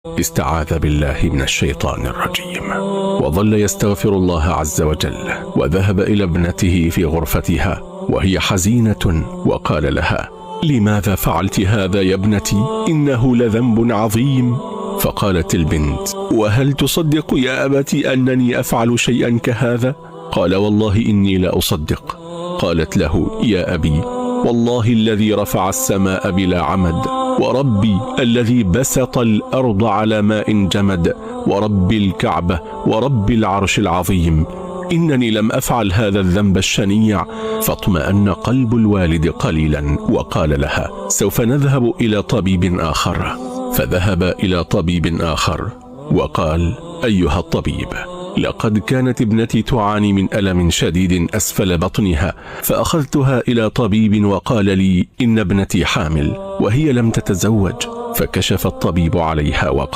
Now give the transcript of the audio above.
استعاذ بالله من الشيطان الرجيم، وظل يستغفر الله عز وجل، وذهب إلى ابنته في غرفتها وهي حزينة وقال لها: لماذا فعلت هذا يا ابنتي؟ إنه لذنب عظيم. فقالت البنت: وهل تصدق يا أبتي أنني أفعل شيئا كهذا؟ قال: والله إني لا أصدق. قالت له: يا أبي، والله الذي رفع السماء بلا عمد، وربي الذي بسط الأرض على ماء جمد، ورب الكعبة، ورب العرش العظيم، إنني لم أفعل هذا الذنب الشنيع. فاطمأن قلب الوالد قليلا وقال لها: سوف نذهب إلى طبيب آخر. فذهب إلى طبيب آخر وقال: أيها الطبيب، لقد كانت ابنتي تعاني من ألم شديد أسفل بطنها، فأخذتها إلى طبيب وقال لي إن ابنتي حامل وهي لم تتزوج. فكشف الطبيب عليها وقال: